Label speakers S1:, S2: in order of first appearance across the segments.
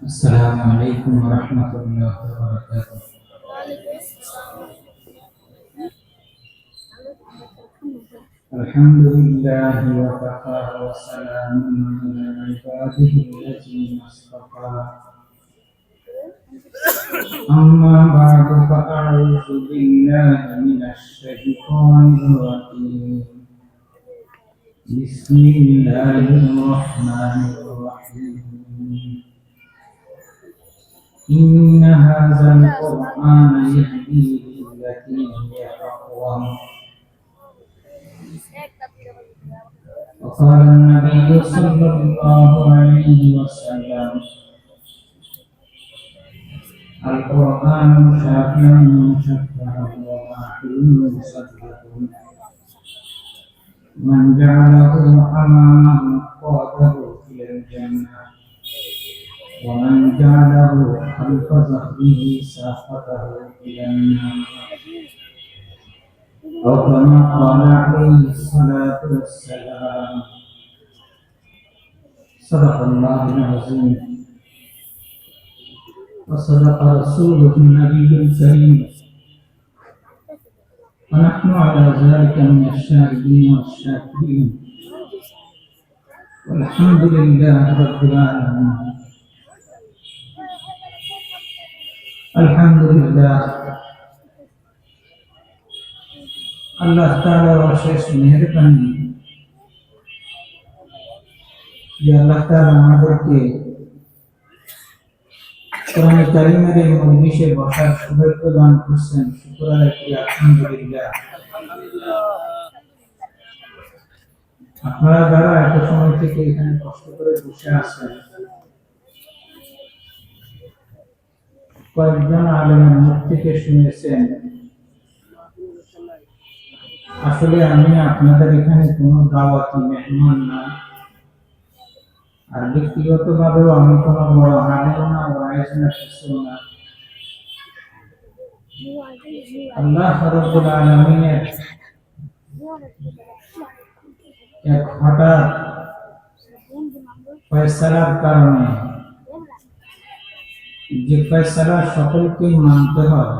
S1: السلام عليكم ورحمة الله وبركاته. الحمد لله وكفى وسلام على عباده الذين اصطفى. أما بعد فأعوذ بالله من الشيطان الرجيم. بسم الله الرحمن الرحيم. إن هذا القرآن يهدي للتي هي أقوم. وقال النبي صلى الله عليه وسلم: القرآن شافع مشفع ومحلول مصدق، من جعله أمامه قاده إلى الجنة، ومن جعله خلف ظهره ساقطه إلى النار. أو كما قال عليه الصلاة والسلام. صدق الله العظيم وصدق رسوله النبي الكريم، ونحن على ذلك من الشاهدين والشاكرين، والحمد لله رب العالمين। আলহামদুলিল্লাহ, আল্লাহ তাআলার অশেষ মেহেরবানি যে আল্লাহ তাআলা আমাদেরকে কোরআন কারীমের এই মজলিসে বসার সৌভাগ্য দান করছেন। শুকর আদায়, আলহামদুলিল্লাহ। আপনারা যারা এত সময় থেকে এখানে কষ্ট করে বসে আছেন, কয়েকজন আলেমের মুখ থেকে শুনেছেন, আসলে আমি আপনাদের এখানে কোনো দাওয়াতি মেহমান না, আর ব্যক্তিগতভাবেও আমি কোনো বড় আলেম না, ওয়াইজ না, কিছু না। আল্লাহ রাব্বুল আলামিনের এক হঠাৎ ফয়সালার কারণে, যে ফয়সালা সকলকেই মানতে হয়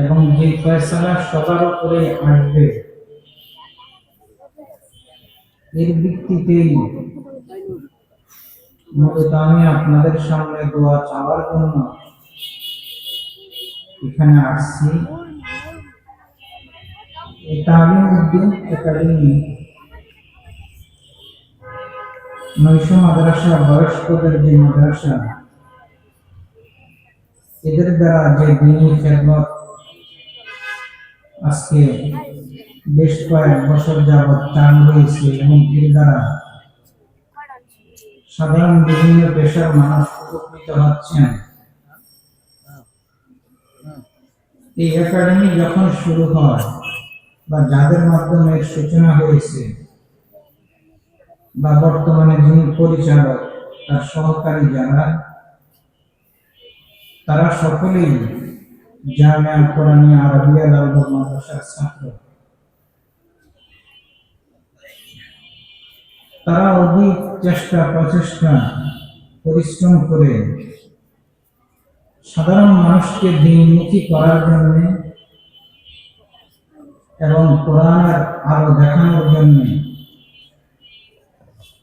S1: এবং যে ফয়সালা সবার উপরে আসবে, এর ভিত্তিতেই মূলত আমি আপনাদের সামনে দোয়া চাওয়ার জন্য এখানে আসছি। এই তালিমউদ্দিন একাডেমি নৈশ মাদ্রাসা, বয়স্কদের যে মাদ্রাসা, এদের দ্বারা যে দ্বীনি খেদমত আজকে বেশ কয়েক বছর যাবৎ চালু হয়েছে এবং এর দ্বারা সাধারণ বিভিন্ন পেশার মানুষ উপকৃত হচ্ছেন। এই একাডেমি যখন শুরু হয় বা যাদের মাধ্যমে এর সূচনা হয়েছে, বা বর্তমানে যিনি পরিচালক, তার সহকারী যারা, তারা সকলেই জামিয়া কোরআনিয়া আরবিয়া লালবাগ মাদ্রাসার ছাত্র। তারা অধিক চেষ্টা প্রচেষ্টা পরিশ্রম করে সাধারণ মানুষকে দ্বীনমুখী করার জন্য এবং কোরআনের আলো দেখানোর জন্য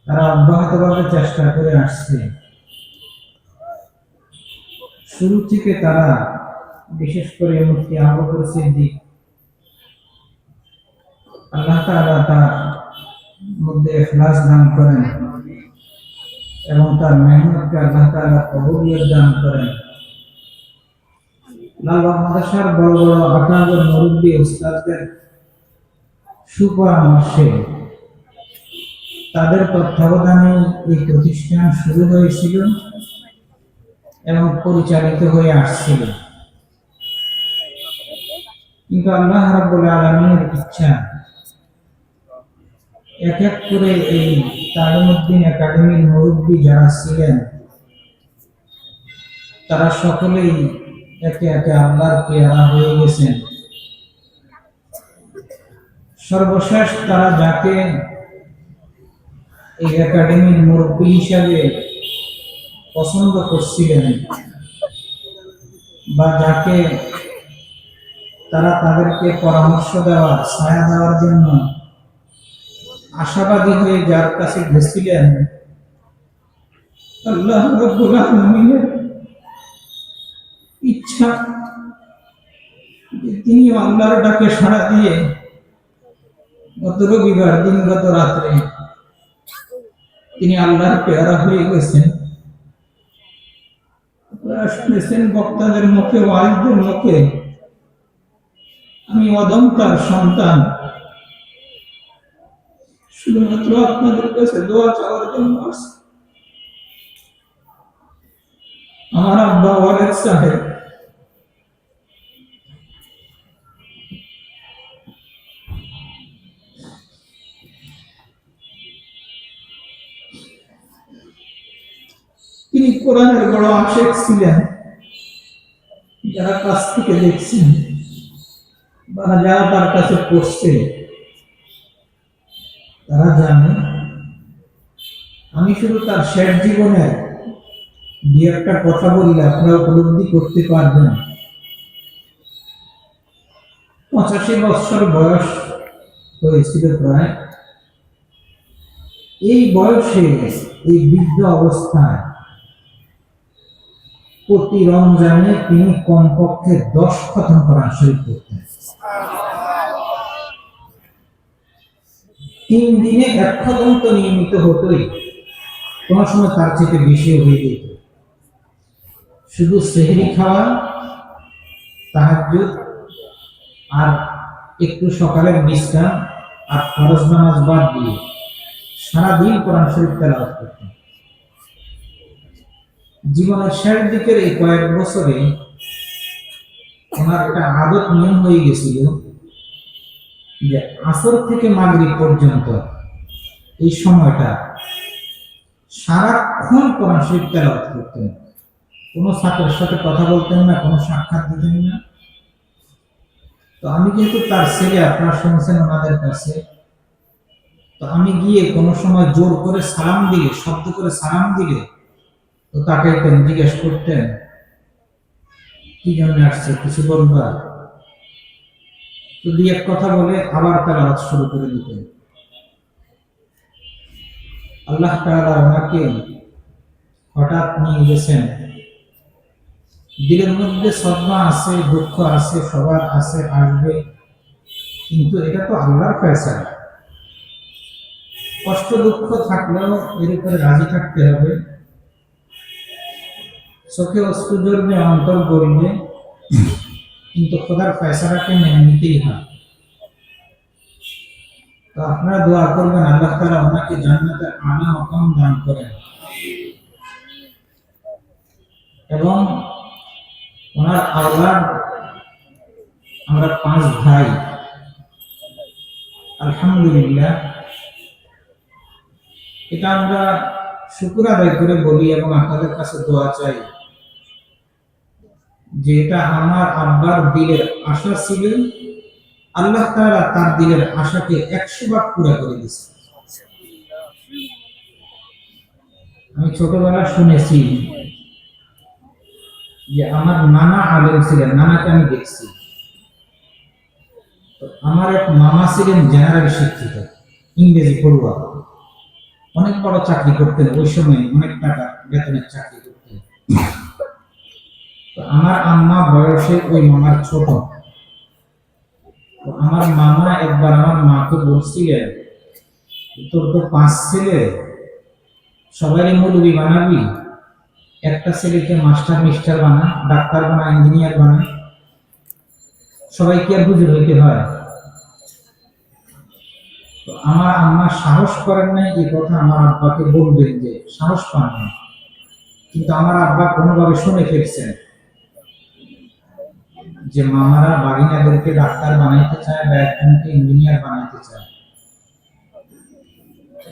S1: তারা অব্যাহতভাবে চেষ্টা করে আসছে। শুরু থেকে তারা, বিশেষ করে মুফতি আবু বকর সিদ্দিক, আল্লাহ তাআলা তার মধ্যে ইখলাস দান করেন এবং তার মেহনতকে আল্লাহ তাআলা কবুলিয়ত দান করেন। লালবাগ মাদ্রাসার বড় বড় আকাবের মুরব্বী উস্তাদদের সুপরামর্শে, তাদের তত্ত্বাবধানে এই প্রতিষ্ঠান শুরু হয়েছিল এবং পরিচালিত হয়ে আসছিল। কিন্তু আল্লাহ রাব্বুল আলামিনের ইচ্ছা, এক এক করে এই তালিমউদ্দিন একাডেমির মুরব্বী যারা ছিলেন, তারা সকলেই একে একে আল্লাহর পেয়ারা হয়ে গেছেন। সর্বশেষ তারা যাকে এই একাডেমির মুরব্বী হিসাবে পছন্দ করছিলেন বা যাকে তারা তাদেরকে পরামর্শ দেওয়ার ছায়া দেওয়ার জন্য আশাবাদী হয়ে যার কাছে গেছিলেন, আল্লাহ রাব্বুল আলামিনের ইচ্ছা যে তিনি আল্লাহর ডাকে সাড়া দিয়ে গত রবিবার দিন গত রাত্রে তিনি আল্লাহর পেয়ারা হয়ে গেছেন। আপনারা শুনেছেন বক্তাদের মুখে, ওয়াইজদের মুখে, আমি অদমতার সন্তান, শুধুমাত্র আপনাদের কাছে দোয়া চাওয়ার জন্য আসছি। আমার আব্বা ওয়ালেদ সাহেব তিনি কোরআনের বড় আশেক ছিলেন। যারা কাছ থেকে দেখছেন বা যারা তার কাছে পড়ছে তারা জানে। আমি শুধু তার শেষ জীবনের যে একটা কথা বললে আপনারা উপলব্ধি করতে পারবেন। 85 বছর বয়স হয়েছিল প্রায়। এই বয়সে, এই বৃদ্ধ অবস্থায় প্রতি রমজানে তিনি কমপক্ষে 10 খতম কোরআন শরীফ করতেন। 3 দিনে 1 খতম তো নিয়মিত হতোই, কোন সময় তার থেকে বেশি হয়ে যেত। শুধু সেহরি খাওয়া, তাহাজ্জুদ আর একটু সকালের বিশ্রাম আর ফরজ নামাজ বাদ দিয়ে সারাদিন কোরআন শরীফ তেলাওয়াত করতেন। জীবনের শেষ দিকের এই কয়েক বছরে ওনার একটা আদত নিয়ম হয়ে গেছিল যে আসর থেকে মাগরিব পর্যন্ত এই সময়টা সারাক্ষণ কোরআন শরীফ তেলাওয়াত করতেন। কোনো ছাত্রের সাথে কথা বলতেন না, কোনো সাক্ষাৎ দিতেন না। তো আমি কিন্তু তার ছেলে, আপনারা শুনছেন ওনাদের কাছে, তো আমি গিয়ে কোনো সময় জোর করে সালাম দিলে, শব্দ করে সালাম দিলে, তো তাকে জিজ্ঞেস করতেন কি জন্য আসছে, কিছু বলবা? তো দুই এক কথা বলে আবার তেলাওয়াত শুরু করে দিতেন। আল্লাহ তাআলা ওনাকে হঠাৎ নিয়ে গেছেন। দিলের মধ্যে সদমা আছে, দুঃখ আছে, সবার আছে, আসবে, কিন্তু এটা তো আল্লাহর ফয়সালা। কষ্ট দুঃখ থাকলেও এর উপরে রাজি থাকতে হবে। চোখে অশ্রু ঝরবে, অন্তর গড়বে, কিন্তু খোদার ফয়সালাকে মেনে নিতেই হয়। তো আপনারা দোয়া করবেন আল্লাহ তাআলা ওনাকে জান্নাতের আলা মাকাম দান করেন এবং ওনার আওলাদ, আমরা 5 ভাই, আলহামদুলিল্লাহ, এটা আমরা শুকর আদায় করে বলি এবং আপনাদের কাছে দোয়া চাই যে এটা আমার আব্বার দিলের আশা ছিল, আল্লাহ তাআলা তার দিলের আশাকে 100 ভাগ পুরা করে দিয়েছে। আমি ছোটবেলা শুনেছি যে আমার নানা আলেম ছিলেন, নানাকে আমি দেখছি। আমার এক মামা ছিলেন জেনারেল শিক্ষিত, ইংরেজি পড়ুয়া, অনেক বড় চাকরি করতেন, ওই সময় অনেক টাকা বেতনের চাকরি করতেন। তো আমার আম্মা বয়সে ওই মামার ছোট। তো আমার মামা একবার আমার মাকে বলছিলেন, তোর তো 5 ছেলে, সবাই মৌলবি বানাবি, একটা ছেলেকে মাস্টার মিস্টার বানা, ডাক্তার বানা, ইঞ্জিনিয়ার বানা, সবাই কি আর হুজুর হইতে হয়? তো আমার আম্মা সাহস করেন নাই এই কথা আমার আব্বাকে বলবেন, যে সাহস পান না। কিন্তু আমার আব্বা কোনোভাবে শুনে ফেলছেন যে মামারা বাগিনাদেরকে ডাক্তার বানাইতে চায় বা একজনকে ইঞ্জিনিয়ার বানাইতে চায়।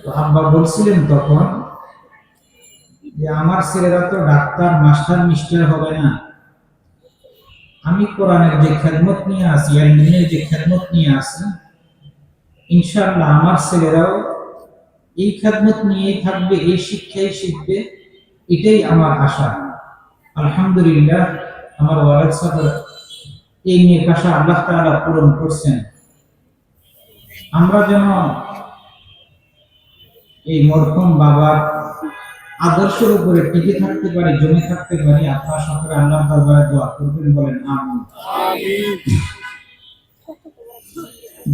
S1: তো আব্বা বলছিলেন তখন যে আমার ছেলেরা তো ডাক্তার, মাস্টার, মিস্টার হবে না, আমি কোরআনের যে খেদমত নিয়ে আসি আর দিনের যে খেদমত নিয়ে আসি, ইনশাআল্লাহ আমার ছেলেরাও এই খেদমত নিয়েই থাকবে, এই শিক্ষাই শিখবে, এটাই আমার আশা। আলহামদুলিল্লাহ, আমার ওয়ালাদ সাহেব এই নিয়ে আশা আল্লাহ তাআলা পূরণ করছেন। আমরা যেন এই মরহুম বাবার আদর্শের উপরে টিকে থাকতে পারি, জমে থাকতে পারি। আপনারা সকলে আল্লাহর দরবারে দোয়া করবেন, বলেন আমিন।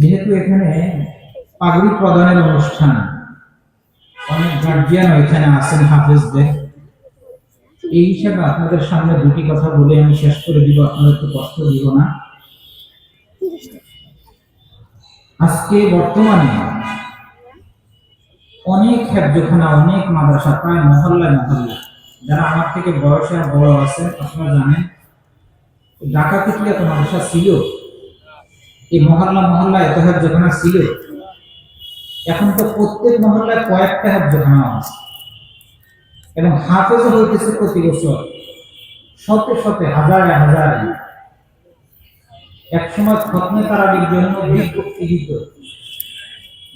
S1: যেহেতু এখানে পাগড়ি প্রদানের অনুষ্ঠান, অনেক গার্জিয়ান এখানে আছেন, হাফেজদের, এই হিসাবে আপনাদের সামনে দুটি কথা বলে আমি শেষ করে দিব, আপনাদেরকে কষ্ট দিব না। আজকে বর্তমানে অনেক হেফজখানা, অনেক মাদ্রাসা, প্রায় মহল্লায় মহল্লা, যারা আমার থেকে বয়সে বড় আছেন আপনারা জানেন, ঢাকা থেকে এত মাদ্রাসা ছিল, এই মহল্লা মহল্লা এত হেফজখানা ছিল। এখন তো প্রত্যেক মহল্লায় কয়েকটা হেফজখানা আছে, এবং হাফেজ হইতেছে প্রতি বছর শত শত হাজারে হাজারে। একসময় খতমে তারাবির জন্য বিজ্ঞপ্তি দিত,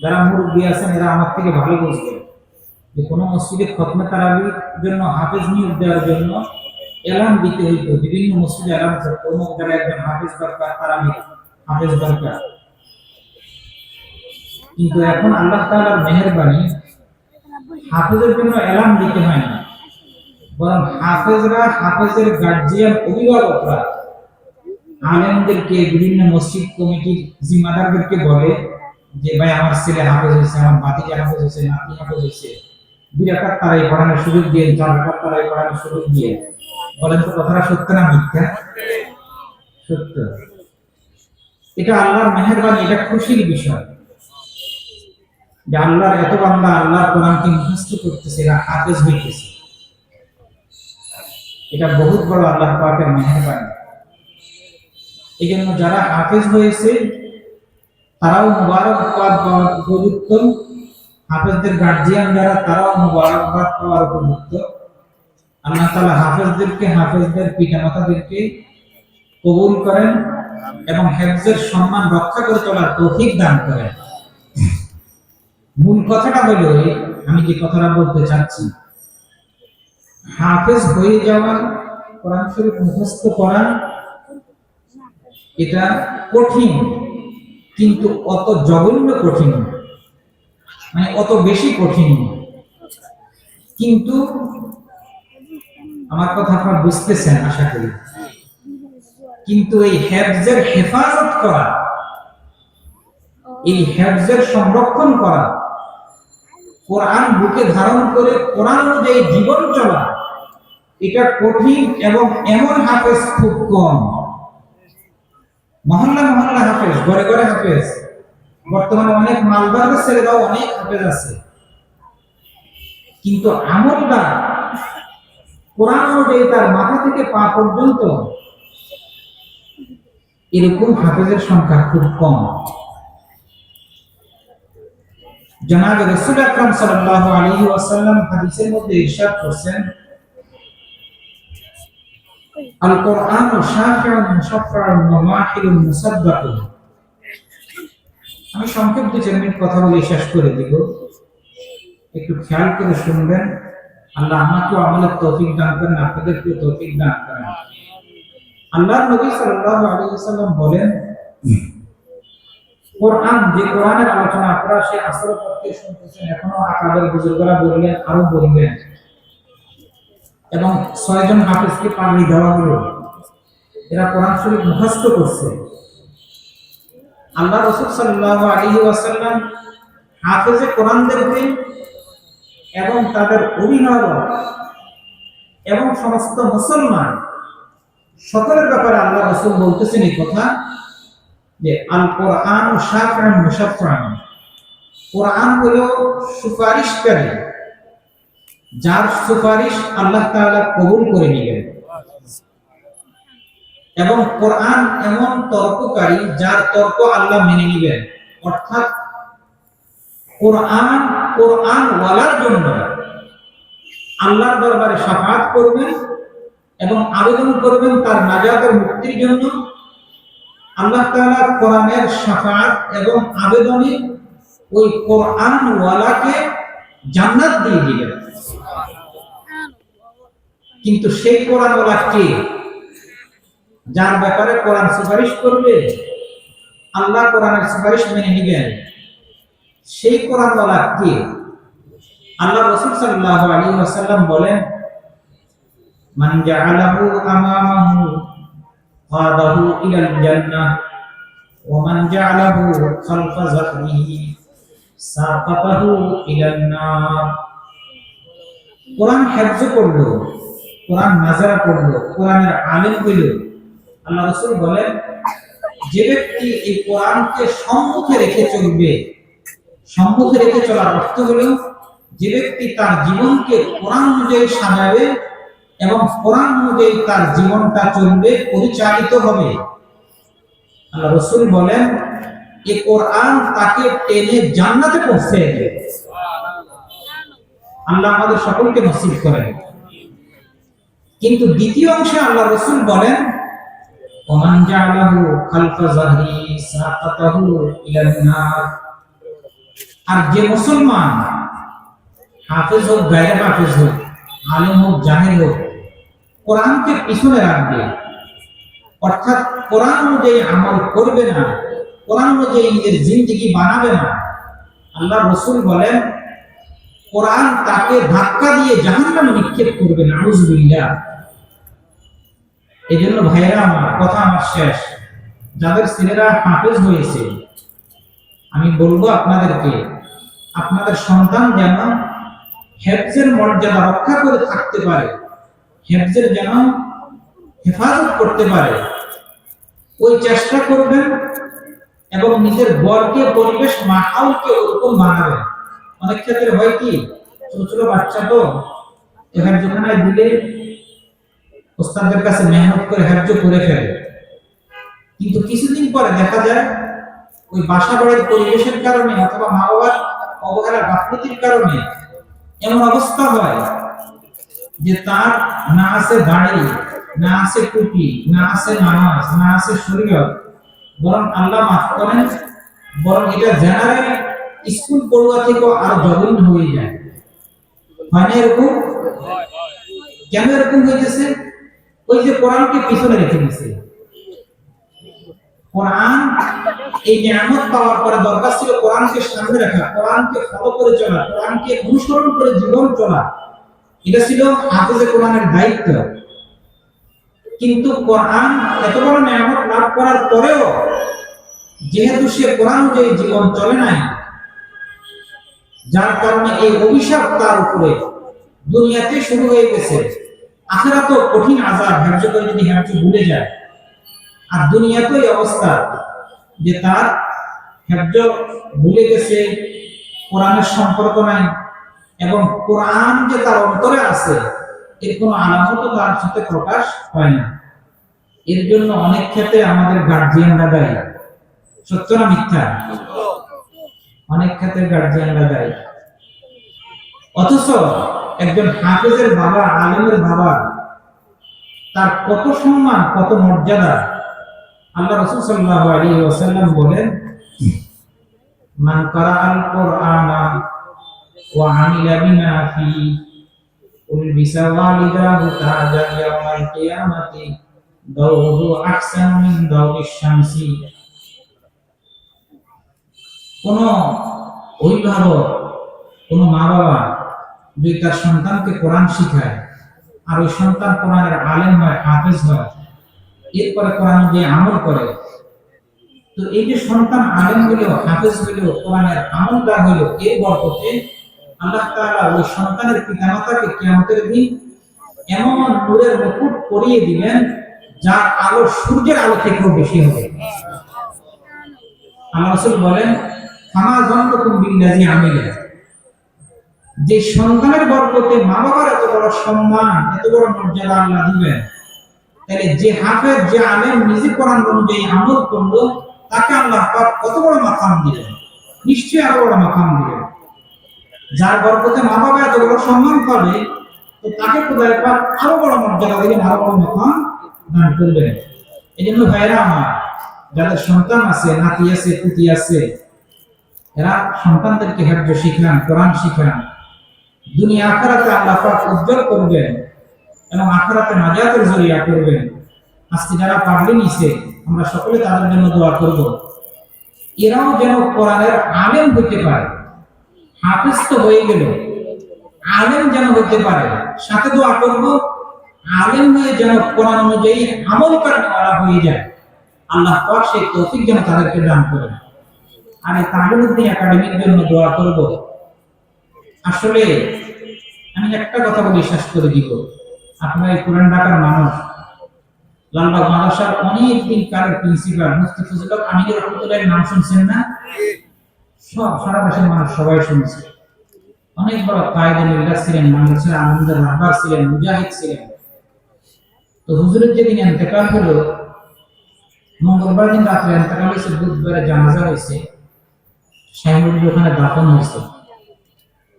S1: যারা মুরব্বী আছেন এরা আমার থেকে ভালো বুঝবেন, যে কোনো মসজিদে খতমে তারাবির জন্য হাফেজ নিয়োগ দেওয়ার জন্য এলান দিতে হইতো। বিভিন্ন মসজিদে এলান করতো, অমুক জায়গায় একজন হাফেজ দরকার, তারাবির হাফেজ দরকার। কিন্তু এখন আল্লাহ তাআলার মেহেরবানি, হাফেজের জন্য এলান দিতে হয় না, বরং হাফেজরা, হাফেজের গার্জিয়ান, অভিভাবকরা আলেমদেরকে, বিভিন্ন মসজিদ কমিটির জিম্মাদারদেরকে বলে যে ভাই আমার ছেলে হাফেজ হয়েছে, আমার ভাতিজা হাফেজ হয়েছে, নাতি হাফেজ হয়েছে, 2 রাকাত তারাই পড়ানোর সুযোগ দিয়ে, 4 রাকাত তারাই পড়ানোর সুযোগ দিয়ে। বলেন তো কথাটা সত্য না মিথ্যা? সত্য। এটা আল্লাহর মেহেরবানি, এটা খুশির বিষয় যে আল্লাহর এত বান্দা আল্লাহর কোরআনকে মুখস্থ করতেছে, এরা হাফেজ হইতেছে। এটা বহুত বড় আল্লাহ পাকের মেহেরবানি। এই জন্য যারা হাফেজ হয়েছে তারাও মুবারকবাদ পাওয়ার উপযুক্ত, হাফেজদের গার্জিয়ান যারা তারাও মুবারকবাদ পাওয়ার উপযুক্ত। আল্লাহ তাআলা হাফেজদেরকে, হাফেজদের পিতামাতাদেরকে কবুল করেন এবং হেফজের সম্মান রক্ষা করে চলার তৌফিক দান করেন। মূল কথাটা হলো, আমি যে কথাটা বলতে চাচ্ছি, হাফেজ হয়ে যাওয়া, কোরআন শরীফ মুখস্থ করা, এটা কঠিন, কিন্তু অত জঘন্য কঠিন, মানে অত বেশি কঠিন। কিন্তু আমার কথা আপনারা বুঝতেছেন আশা করি। কিন্তু এই হেফজের হেফাজত করা, এই হেফজের সংরক্ষণ করা, কোরআন বুকে ধারণ করে কোরআন অনুযায়ী জীবন চলা, এটা কঠিন। এবং এমন হাফেজ খুব কম। মহল্লা মহল্লা হাফেজ, ঘরে ঘরে হাফেজ, বর্তমানে অনেক মালদারের ছেলেরাও অনেক হাফেজ আছে, কিন্তু আমলটা কোরআন অনুযায়ী তার মাথা থেকে পা পর্যন্ত এরকম হাফেজের সংখ্যা খুব কম। জনাব রাসূল আকরাম সাল্লাল্লাহু আলাইহি ওয়াসাল্লাম হাদিসের মধ্যে ইরশাদ করেছেন, আল কোরআনু শাফিউন মুশাফফাউন ওয়া মাহিলুন মুসাদ্দাকুন। আমি সংক্ষেপ 2-4 মিনিট কথা বলে শেষ করে দিব, একটু খেয়াল করে শুনবেন। আল্লাহ আমাকে আমলের তৌফিক দান করেন, আপনাদেরকে তৌফিক দান করেন। আল্লাহর নবী সাল্লাল্লাহু আলাইহি ওয়াসাল্লাম বলেন, কোরআন, যে কোরআনের আলোচনা আপনারা সেই আসর পড়তে শুনতেছেন, এখনো আকাবের বুজুর্গরা বললেন, আরো বলবেন, এবং 6 জন হাফেজকে পাগড়ি দেওয়া হলো, এরা কোরআন শরীফ মুখস্থ করছে। আল্লাহ রাসূল সাল্লাল্লাহু আলাইহি ওয়াসাল্লাম হাফেজে কোরআনদেরকে এবং তাদের অভিভাবক এবং সমস্ত মুসলমান সকলের ব্যাপারে আল্লাহ রাসূল বলতেছেন এই কথা, যে আল কোরআনু শাফিউন মুশাফফাউন। কোরআন হলো সুপারিশকারী, যার সুপারিশ আল্লাহ তাআলা কবুল করে নেবেন, এবং কোরআন এমন তর্ককারী, যার তর্ক আল্লাহ মেনে নেবেন। অর্থাৎ কোরআন, কোরআন ওয়ালার জন্য আল্লাহর দরবারে শাফাআত করবেন এবং আবেদন করবেন তার নাজাতের মুক্তির জন্য। আল্লাহ তাআলা কোরআনের শাফাআত এবং আবেদনে ওই কোরআন ওয়ালাকে জান্নাত দিয়ে দিবেন। কিন্তু সেই কোরআনওয়ালা কে? যার ব্যাপারে কোরআন সুপারিশ করবে, আল্লাহ কোরআনের সুপারিশ মেনে নিবেন, সেই কোরআনওয়ালা কে? আল্লাহ রাসূল সাল্লাল্লাহু আলাইহি ওয়াসাল্লাম বলেন, মান জাআলাহু আমামাহু ফাদাহু ইলাল জান্নাহ ওয়া মান জাআলাহু খালফা যাহরিহি সাকাতাহু ইলান নার। কোরআন হিফজ করলো, কোরআন নাযারা করলো, কোরআনের আলেম হইল, আল্লাহ রাসূল বলেন, যে ব্যক্তি এই কোরআনকে সম্মুখে রেখে চলবে, সম্মুখে রেখে চলার অর্থ হলো যে ব্যক্তি তার জীবনকে কোরআন অনুযায়ী সাজাবে এবং কোরআন অনুযায়ী তার জীবনটা চলবে, পরিচালিত হবে, আল্লাহ রাসূল বলেন এই কোরআন তাকে টেনে জান্নাতে পৌঁছে দেবে। আল্লাহ আমাদের সকলকে নসিব করেন। কিন্তু দ্বিতীয় অংশে আল্লাহ রাসূল বলেন, ওমান জাআলাহু খালফা যাহরি সাকাতাহু ইলান নার। আর যে মুসলমান হাফেজ হোক, গায়রে হাফেজ হোক, আলেম হোক, জাহেল হোক, কোরআনকে পিছনে রাখবে, অর্থাৎ কোরআন অনুযায়ী আমল করবে না, কোরআন অনুযায়ী নিজের জিন্দেগি বানাবে না, আল্লাহ রাসূল বলেন কোরআন তাকে ধাক্কা দিয়ে জাহান্নামে নিক্ষেপ করবে, নাউযুবিল্লাহ। এই জন্য ভাইয়েরা আমার, কথা আমার শেষ, যাদের ছেলেরা হাফেজ হয়েছে, আমি বলবো আপনাদেরকে, আপনাদের সন্তান যেন হেফজের মর্যাদা রক্ষা করে থাকতে পারে, হেফজের যেন হেফাজত করতে পারে, ওই চেষ্টা করবেন এবং নিজের ঘরকে, পরিবেশ, মাহৌলকে ওরকম বানাবেন। অনেক ক্ষেত্রে হয় কি, ছোট ছোট বাচ্চা তো হেফজখানায় দিলে ওস্তাদের কাছে মেহনত করে হেফজ করে ফেলে, কিন্তু কিছুদিন পরে দেখা যায় ওই বাসা বাড়ির পরিবেশের কারণে অথবা মা বাবার অবহেলা গাফলতির কারণে এমন অবস্থা হয় যে তার না আছে দাড়ি, না আছে টুপি, না আছে নামাজ, না আছে শরীয়ত, বরং আল্লাহ মাফ করেন, বরং এটা জেনারেল স্কুল পড়ুয়া থেকেও আরো জঘন্য হয়ে যায়। হয় না এরকম? কেন এরকম হইতেছে? ওই যে কোরআনকে পিছনে রেখে দিয়েছে। কোরআন এই নিয়ামত পাওয়ার পরে দরকার ছিল কোরআনকে সামনে রাখা, কোরআনকে ফলো করে চলা, কোরআনকে অনুসরণ করে জীবন চলা, এটা ছিল হাফেজে কোরআনের দায়িত্ব। কিন্তু কোরআন এত বড় নিয়ামত লাভ করার পরেও যেহেতু সে কোরআন অনুযায়ী জীবন চলে নাই, যার কারণে এই অভিশাপ তার উপরে দুনিয়াতে শুরু হয়ে গেছে। আখিরাতে কঠিন আযাব, হেফজ করে যদি হেফজ ভুলে যায়, আর দুনিয়াতে এই অবস্থা যে তার হেফজ ভুলে গেছে, কোরআনের সম্পর্ক নাই, এবং কোরআন যে তার অন্তরে আছে এর কোনো আলামত তার সাথে প্রকাশ হয় না। এর জন্য অনেক ক্ষেত্রে আমাদের গার্জিয়ানরা দায়ী। সত্য না মিথ্যা? অনেক ক্ষেত্রে গার্জিয়ানরা দায়ী। অথচ একজন হাফেজের বাবা, আলেমের বাবা, তার কত সম্মান, কত মর্যাদা। আল্লাহ রাসূল সাল্লাল্লাহু আলাইহি ওয়াসাল্লাম বলেন, মান কারাআল কুরআনা ওয়া আমিলা বিমা ফি উলবিসা ওয়ালিদাহু তাজা ইয়াউমাল কিয়ামাতি দাওহু আহসানু মিন দাওইশ শামসি। কোন অভিভাবক, কোন মা বাবা যদি তার সন্তানকে কোরআন শিখায় আর ওই সন্তান কোরআনের আলেম হয়, হাফেজ হয়, এরপরে কোরআন যে আমল করে, তো এই যে সন্তান আলেম হইল, হাফেজ হইল, কোরআনের আমলদার হইল, এর বরকতে আল্লাহ তাআলা ওই সন্তানের পিতামাতাকে কিয়ামতের দিন এমন নূরের মুকুট পরিয়ে দিবেন যার আলো সূর্যের আলো থেকেও বেশি হবে। আল্লাহ রাসূল বলেন, ফামা যান্নুকুম বিল্লাযী আমিলা। যে সন্তানের বরকতে মা বাবার এত বড় সম্মান, এত বড় মর্যাদা আল্লাহ দিবেন, তাহলে যে হাফেজ, যে আলেম নিজে কোরআন অনুযায়ী আমল করলো, তাকে আল্লাহ পাক কত বড় মাকাম দিবেন, নিশ্চয়ই আরো বড় মাকাম দিবেন। যার বরকতে মা বাবা এত বড় সম্মান পাবে, তো তাকে খোদাই পাক আরো বড় মর্যাদা দিবেন, আরো বড় মাকাম দান করবেন। এই জন্য ভাইরা আমার, যাদের সন্তান আছে, নাতি আছে, পুতি আছে, এরা সন্তানদেরকে হেফজ শিখান, কোরআন শিখান, দুনিয়া আখিরাতে আল্লাহ পাক উজ্জ্বল করবেন। এবং আখিরাতে নাজাতের জরিয়া করবেন। আজকে যারা পাগড়ি নিছে আমরা সকলে তাদের জন্য দোয়া করব, এরাও যেন কোরআনের আলেম হতে পারে। হাফেজ তো হয়ে গেল, আলেম যেন হতে পারে। সাথে দোয়া করব আলেম হয়ে যেন কোরআন অনুযায়ী আমল করা হয়ে যায়। আল্লাহ পাক সেই তৌফিক যেন তাদেরকে দান করেন। আর এই তালিমউদ্দিন একাডেমির জন্য দোয়া করব। আসলে আমি একটা কথা বলে শেষ করে দিব, আপনারা এই পুরান ঢাকার মানুষ, লালবাগ মাদ্রাসার অনেক দিন কালের প্রিন্সিপাল মুফতি ফজলুল হক আমিনী রহমাতুল্লাহির নাম শুনছেন না? সব সারা দেশের মানুষ সবাই শুনছে। অনেক বড় কায়েদে মিল্লাত ছিলেন, বাংলাদেশের আনন্দের রাহবার ছিলেন, মুজাহিদ ছিলেন। তো হুজুরের যেদিন ইন্তেকাল হলো, মঙ্গলবার দিন রাত্রে ইন্তেকাল হয়েছে, বুধবারে জানাজা হয়েছে, শাহীনবাড়ির ওখানে দাফন হয়েছে।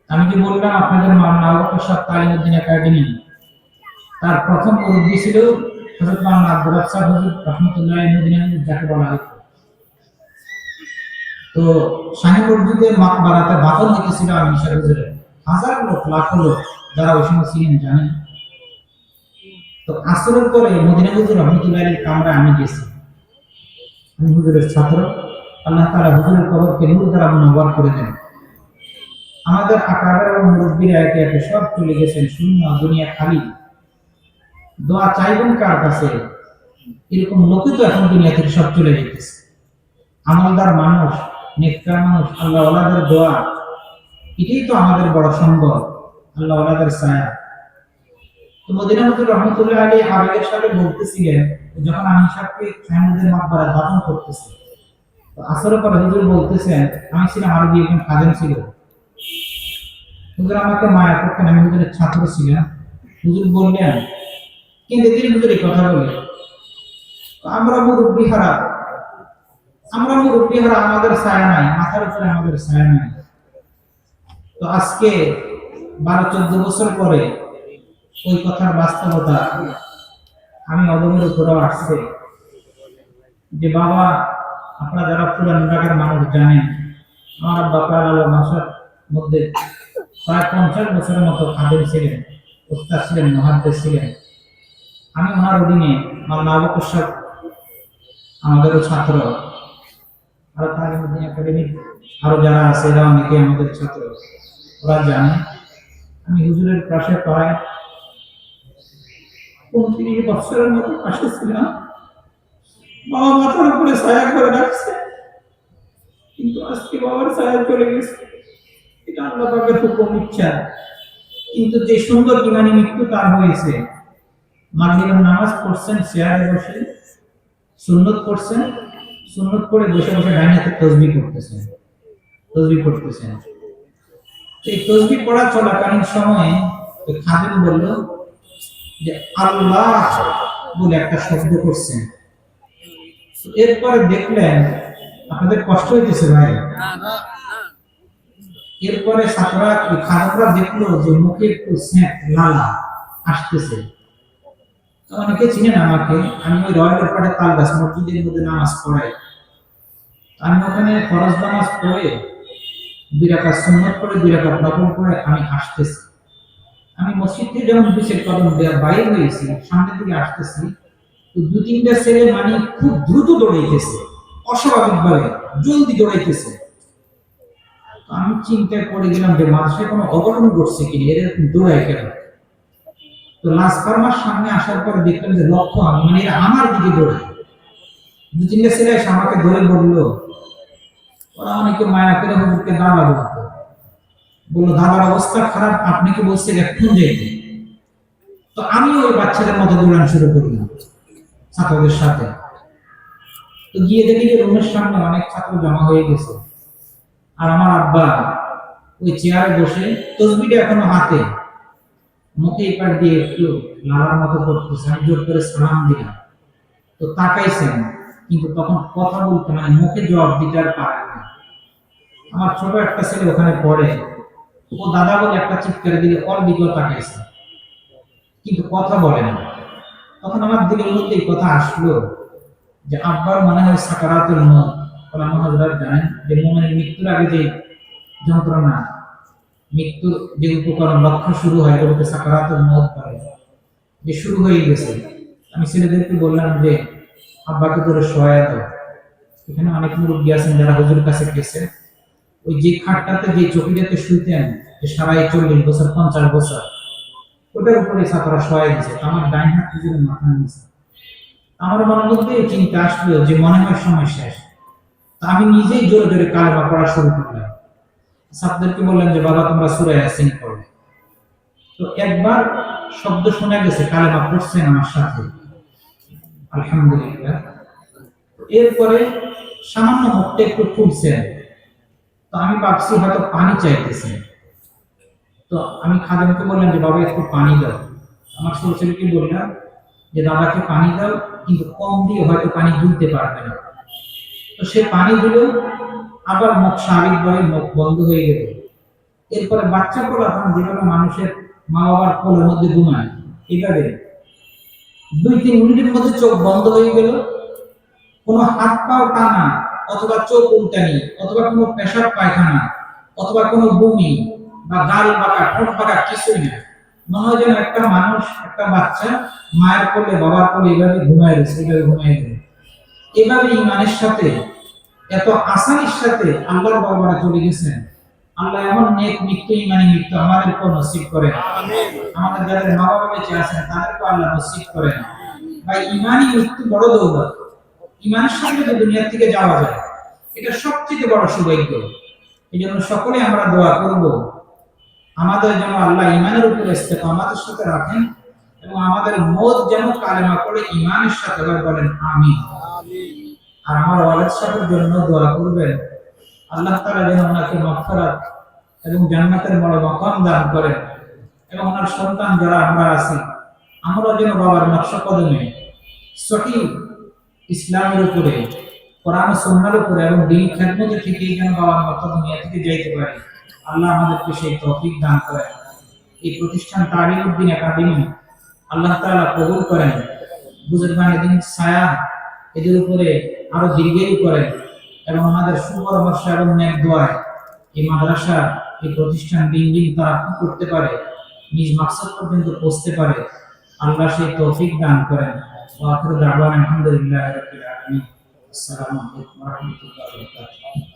S1: আমি যে বললাম আপনাদের মাওলানা আবু বকর সাহেব তালিমউদ্দিন একাডেমি, তার প্রথম মুরব্বী ছিল হযরত মাওলানা আব্দুল রাজ্জাক সাহেব হুজুর রাহমাতুল্লাহি মদিনা, যাকে বলা হয়। তো শাহী মসজিদের মাকবারাতে দাফন হয়েছিল আমিন সাহেব হুজুরের। হাজার লোক, লাখো লোক যারা ওই সময় ছিলেন জানেন। তো আসরের পরে মদিনা হুজুর রহমাতুল্লাহির কামরায় আমি গেছি। আমি হুজুরের ছাত্র। আল্লাহ তাআলা হুজুরের কবরকে নূর দ্বারা মুনাওয়ার করে দেন। আমাদের আকাবের এবং মুরব্বীরা একে একে সব চলে গেছেন, শূন্য দুনিয়া খালি। দোয়া চাইবেন কার কাছে? এরকম লোকই তো এখন দুনিয়া থেকে সব চলে যেতেছে। আমলদার মানুষ, নেককার মানুষ, আল্লাহ ওয়ালাদের দোয়া, এটাই তো আমাদের বড় সম্বল, আল্লাহ ওয়ালাদের ছায়া। তো মদিনা হুজুর রহমাতুল্লাহি আলাইহি আবেগের সাথে বলতেছিলেন, যখন আমি সাহেবকে শাহীনদের মাকবারা দাফন করতেছি, তো আসরের পরে হুজুর বলতেছেন, আমি ছিলাম আরবি একজন খাদেম ছিল, হুজুর আমাকে মায়া করতেন, আমি হুজুরের ছাত্র ছিলাম। হুজুর বললেন, কিন্তু তিনি হুজুর এই কথা বলে, আমরা মুরব্বী হারা, আমাদের ছায়া নাই, মাথার উপরে আমাদের ছায়া নাই। তো আজকে 12-14 বছর পরে ওই কথার বাস্তবতা আমি অদমের উপরেও আসছে। যে বাবা, আপনারা যারা পুরান ঢাকার মানুষ জানেন, আমার আব্বা প্রায় মাসের মধ্যে প্রায় 50 বছরের মতো খাদেম ছিলেন, উস্তাদ ছিলেন, মুহাদ্দিস ছিলেন। আমি ওনার অধীনে মাওলানা আবু বকর সাহেব আমাদেরও ছাত্র, আর তালিমউদ্দিন একাডেমি আরো যারা আছে এরা অনেকে আমাদের ছাত্র। ওরা জানে আমি হুজুরের পাশে প্রায় 29 বছরের মতো পাশে ছিলাম। বাবা মাথার উপরে ছায়া করে রাখছে, কিন্তু আজকে বাবার ছায়া চলে গেছে। এটা আল্লাহ পাকের হুকুম, ইচ্ছা। কিন্তু যে সুন্দর ইমানি মৃত্যু তার হয়েছে, মাগরিবের নামাজ পড়ছেন চেয়ারে বসে, সুন্নত পড়ছেন, সুন্নত পড়ে বসে বসে ডাইন হাতে তাসবিহ করতেছেন। এই তাসবিহ পড়া চলাকালীন সময়ে খাদেম বলল যে আল্লাহ বলে একটা শব্দ করছেন। এরপরে দেখলেন, আপনাদের কষ্ট হইতেছে ভাই? এরপরে খাদেমরা দেখলো যে মুখে একটু স্যাঁক লালা আসতেছে। অনেকে চিনেন আমাকে, আমি ওই রয়্যাল পাড়ে তালগাছ মসজিদের মধ্যে নামাজ পড়াই। আমি ওখানে ফরজ নামাজ পড়ে 2 রাকাত সুন্নাত পড়ে 2 রাকাত নফল পড়ে আমি আসতেছি। আমি মসজিদ থেকে যখন 2 কদম বাইরে হয়েছি, সামনের দিকে আসতেছি, তো 2-3টা ছেলে মানে খুব দ্রুত দৌড়াইতেছে, অস্বাভাবিকভাবে জলদি দৌড়াইতেছে। আমি চিন্তায় পড়ে গেলাম যে মাদ্রাসায় কোনো অঘটন ঘটছে কিনা, এরকম দৌড়ায় কেন। তো লাস্ট ফার্মার সামনে আসার পর দেখলাম যে লক্ষ্য আমি, মানে এরা আমার দিকে দৌড়ায়। 2-3টা ছেলে এসে আমাকে ধরে বললো, ওরা অনেকে মায়া করে হুজুরকে দাঁড়া বললো দাদার অবস্থা খারাপ, আপনি কি বলছেন এখন যাইতে? তো আমি ওই বাচ্চাদের মতো দৌড়ানো শুরু করলাম ছাত্রদের সাথে। তো গিয়ে দেখি যে রুমের সামনে অনেক ছাত্র জমা হয়ে গেছে, আর আমার আব্বা ওই চেয়ারে বসে তসবিহটা এখনো হাতে, মুখে এই পাশ দিয়ে একটু লালার মতো করতেছে। আমি জোর করে সালাম দিলাম, তো তাকাইছেন, কিন্তু তখন কথা বলতে মানে মুখে জবাব দিতে আর পারে না। আমার ছোট একটা ছেলে ওখানে পড়ে, ও দাদা বলে একটা চিৎকার দিলে ওর দিকেও তাকাইছে, কিন্তু কথা বলে না। তখন আমার দিলের মধ্যে এই কথা আসলো যে আব্বার মনে হয় সাকারাতুল মউত। ওলামা হযরত জানেন যে মুমিনের মৃত্যুর আগে যে যন্ত্রণা, মৃত্যুর যে উপকরণ লক্ষ্য শুরু হয় ওটাকে সাকারাতুল মউত বলে। যে শুরু হয়ে গেছে। আমি ছেলেদেরকে বললাম যে আব্বাকে ধরে সহায় দাও। এখানে অনেক মুরব্বী আছেন যারা হুজুর কাছে গেছেন, ওই যে খাটটাতে যে চকিটাতে শুইতেন যে সারা 40 বছর 50 বছর, ওটার উপরে ছাত্ররা সহায় দিছে। আমার ডাইন হাত হুজুরের মাথা নিয়েছে। আমার মনের মধ্যে এই চিন্তা আসলো যে মনে হয় সময় শেষ। তা আমি নিজেই জোরে জোরে কালেমা পড়া শুরু করলাম। ছাত্রদেরকে বললাম যে বাবা তোমরা সূরা ইয়াসিন পড়ো। তো একবার শব্দ শোনা গেছে, কালেমা পড়ছেন আমার সাথে, আলহামদুলিল্লাহ। এরপরে সামান্য মুখটা একটু ফুলছেন। তো আমি ভাবছি হয়তো পানি চাইতেছে। তো আমি খাদেমকে বললাম যে বাবা একটু পানি দাও। আমার ছোট ছেলেকে বললাম যে দাদাকে পানি দাও, কিন্তু কম দিয়ে হয়তো পানি তুলতে পারবে না। তো সে পানি দিল, আবার মুখ স্বাভাবিকভাবে মুখ বন্ধ হয়ে গেল। এরপরে বাচ্চা পোলাপান যেভাবে মানুষের মা বাবার কোলের মধ্যে ঘুমায়, এইভাবে 2-3 মিনিটের মধ্যে চোখ বন্ধ হয়ে গেল। কোনো হাত পাও টানা অথবা চোখ উল্টানি অথবা কোনো পেশাব পায়খানা অথবা কোনো বমি বা গাল বাঁকা ঠোঁট বাঁকা কিছুই না। মনে হয় যেন একটা মানুষ, একটা বাচ্চা মায়ের কোলে বাবার কোলে এইভাবে ঘুমায় রয়েছে, এইভাবে ঘুমায় গেল। এভাবে ইমানের সাথে এত আসানির সাথে আল্লাহর দরবারে চলে গেছেন। আল্লাহ এমন নেক মৃত্যু, ইমানি মৃত্যু আমাদেরকে নসিব করেন। আমাদের যাদের মা বাবা বেঁচে আছেন তাদেরকে আল্লাহ নসিব করেন। ভাই ইমানি মৃত্যু বড় দৌলত। ইমানের সাথে যদি দুনিয়া থেকে যাওয়া যায়, এটা সবচেয়ে বড় সৌভাগ্য। এই জন্য সকলে আমরা দোয়া করব আমাদের যেন আল্লাহ ইমানের উপর ইস্তেকামাতের সাথে রাখেন এবং আমাদের মত যেন কালেমা পড়ে ইমানের সাথে বলেন আমিন। আর আমার ওয়ালিদ সাহেবের জন্য দোয়া করবেন, আল্লাহ তাআলা যেন ওনাকে মাগফিরাত এবং জান্নাতের বড় মাকাম দান করেন। এবং ওনার সন্তান যারা আমরা আছি, আমরা যেন বাবার নকশা কদমে সঠিক ইসলামের উপরে, কোরআন ও সুন্নাহর উপরে এবং দ্বীন খেদমতে থেকে যেন বাবার মত দুনিয়া থেকে যাইতে পারি। আল্লাহ আমাদেরকে সেই তৌফিক দান করেন। এই প্রতিষ্ঠান তালিমউদ্দিন একাডেমি আল্লাহ তাআলা কবুল করেন। বুজুর্গানে দিন ছায়া এদের উপরে আরো দীর্ঘায়ু করেন এবং আমাদের সুপরামর্শ এবং নেক দোয়ায় এই মাদ্রাসা, এই প্রতিষ্ঠান দিন দিন তারাক্কি করতে পারে, নিজ মাকসাদ পর্যন্ত পৌঁছতে পারে। আল্লাহ সেই তৌফিক দান করেন। ওয়া আখিরু দাওয়ানা আলহামদুলিল্লাহি রাব্বিল আলামিন। আসসালামু আলাইকুম ওয়া রাহমাতুল্লাহি ওয়া বারাকাতুহু।